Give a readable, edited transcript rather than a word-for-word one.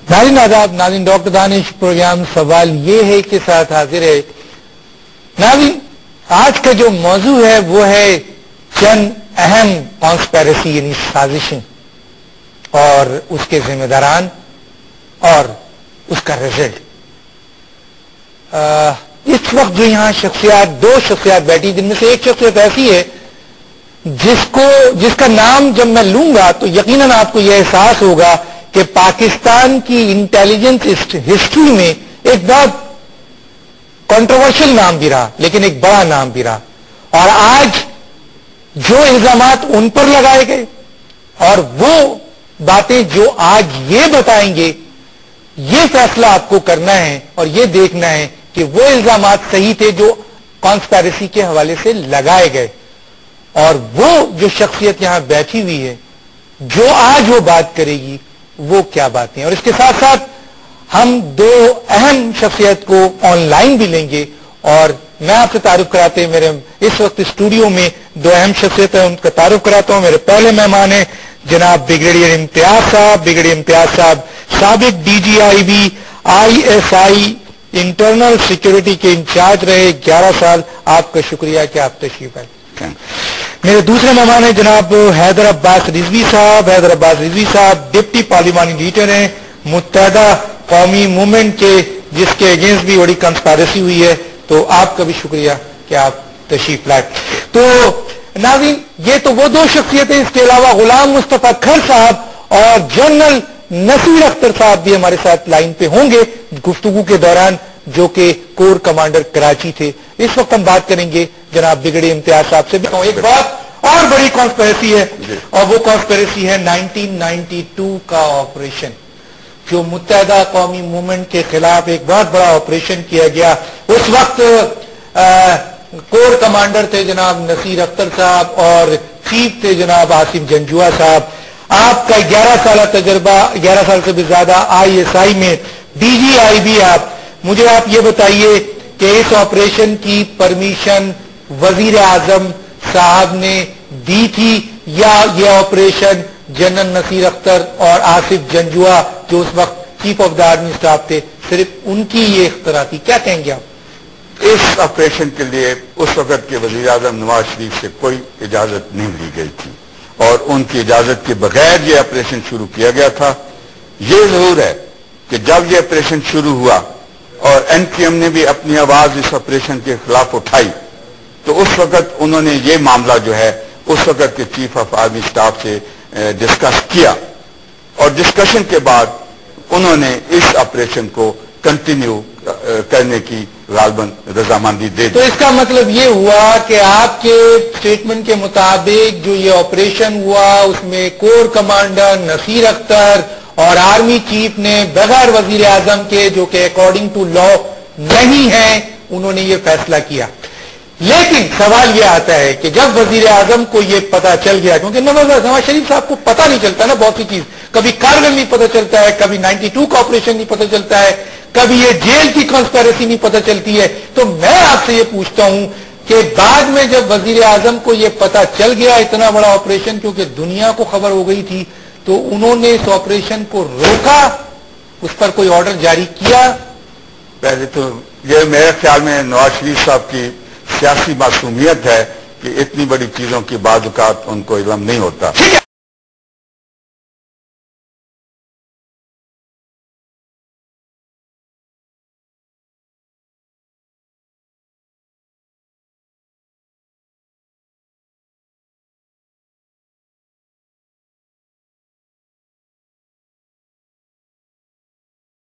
ناظرین آداب، ناظرین ڈاکٹر دانش پروگرام سوال یہ ہے کے ساتھ حاضر ہے۔ ناظرین آج کا جو موضوع ہے وہ ہے چند اہم کانسپیرسی یعنی سازشیں اور اس کے ذمہ داران اور اس کا رزلٹ۔ اس وقت جو یہاں دو شخصیات بیٹھی جن میں سے ایک شخصیت ایسی ہے جس کا نام جب میں لوں گا تو یقیناً آپ کو یہ احساس ہوگا کہ پاکستان کی انٹیلیجنس ہسٹری میں ایک بہت کنٹروورشل نام بھی رہا لیکن ایک بڑا نام بھی رہا، اور آج جو الزامات ان پر لگائے گئے اور وہ باتیں جو آج یہ بتائیں گے، یہ فیصلہ آپ کو کرنا ہے اور یہ دیکھنا ہے کہ وہ الزامات صحیح تھے جو کانسپیرسی کے حوالے سے لگائے گئے، اور وہ جو شخصیت یہاں بیٹھی ہوئی ہے جو آج وہ بات کرے گی وہ کیا باتیں۔ اور اس کے ساتھ ساتھ ہم دو اہم شخصیت کو آن لائن بھی لیں گے، اور میں آپ سے تعارف کراتے ہیں میرے اس وقت اسٹوڈیو میں دو اہم شخصیت ہیں، ان کا تعارف کراتا ہوں۔ میرے پہلے مہمان ہیں جناب بریگیڈیئر امتیاز صاحب۔ بریگیڈیئر امتیاز صاحب سابق DGIB ISI انٹرنل سیکیورٹی کے انچارج رہے 11 سال۔ آپ کا شکریہ کہ آپ تشریف آئے۔ میرے دوسرے مہمان ہیں جناب حیدر عباس رضوی صاحب۔ حیدر عباس رضوی صاحب ڈپٹی پارلیمانی لیڈر ہیں متحدہ قومی موومنٹ کے، جس کے اگینسٹ بھی بڑی کنسپیرسی ہوئی ہے، تو آپ کا بھی شکریہ کہ آپ تشریف لائے۔ تو ناظرین یہ تو وہ دو شخصیتیں، اس کے علاوہ غلام مصطفیٰ کھر صاحب اور جنرل نصیر اختر صاحب بھی ہمارے ساتھ لائن پہ ہوں گے گفتگو کے دوران، جو کہ کور کمانڈر کراچی تھے۔ اس وقت ہم بات کریں گے جناب بریگیڈیئر امتیاز صاحب سے۔ ایک بات اور بڑی کانسپیرسی ہے، اور وہ کانسپیرسی ہے 1992 کا آپریشن، جو متحدہ قومی موومنٹ کے خلاف ایک بہت بڑا آپریشن کیا گیا۔ اس وقت کور کمانڈر تھے جناب نصیر اختر صاحب اور چیف تھے جناب آصف جنجوعہ صاحب۔ آپ کا 11 سالہ تجربہ، 11 سال سے بھی زیادہ ISI میں DGIB، مجھے آپ یہ بتائیے کہ اس آپریشن کی پرمیشن وزیر اعظم صاحب نے دی تھی، یا یہ آپریشن جنرل نصیر اختر اور آصف جنجوعہ جو اس وقت chief of the army staff تھے، صرف ان کی یہ اختراع تھی؟ کیا کہیں گے آپ؟ اس آپریشن کے لیے اس وقت کے وزیر اعظم نواز شریف سے کوئی اجازت نہیں لی گئی تھی، اور ان کی اجازت کے بغیر یہ آپریشن شروع کیا گیا تھا۔ یہ ضرور ہے کہ جب یہ آپریشن شروع ہوا اور NPM نے بھی اپنی آواز اس آپریشن کے خلاف اٹھائی، تو اس وقت انہوں نے یہ معاملہ جو ہے اس وقت کے چیف آف آرمی اسٹاف سے ڈسکس کیا، اور ڈسکشن کے بعد انہوں نے اس آپریشن کو کنٹینیو کرنے کی غالباً رضامندی دے دی۔ تو اس کا مطلب یہ ہوا کہ آپ کے سٹیٹمنٹ کے مطابق جو یہ آپریشن ہوا اس میں کور کمانڈر نصیر اختر اور آرمی چیف نے بغیر وزیر اعظم کے، جو کہ اکارڈنگ ٹو لا نہیں ہے، انہوں نے یہ فیصلہ کیا۔ لیکن سوال یہ آتا ہے کہ جب وزیر اعظم کو یہ پتا چل گیا، کیونکہ نواز شریف صاحب کو پتا نہیں چلتا نا بہت سی چیز، کبھی کارگل نہیں پتا چلتا ہے، کبھی 92 کا آپریشن نہیں پتا چلتا ہے، کبھی یہ جیل کی کانسپیرسی نہیں پتا چلتی ہے، تو میں آپ سے یہ پوچھتا ہوں کہ بعد میں جب وزیر اعظم کو یہ پتا چل گیا اتنا بڑا آپریشن، کیونکہ دنیا کو خبر ہو گئی تھی، تو انہوں نے اس آپریشن کو روکا، اس پر کوئی آرڈر جاری کیا؟ پہلے تو یہ میرے خیال میں نواز شریف صاحب کی سیاسی معصومیت ہے کہ اتنی بڑی چیزوں کی بعض اوقات ان کو علم نہیں ہوتا۔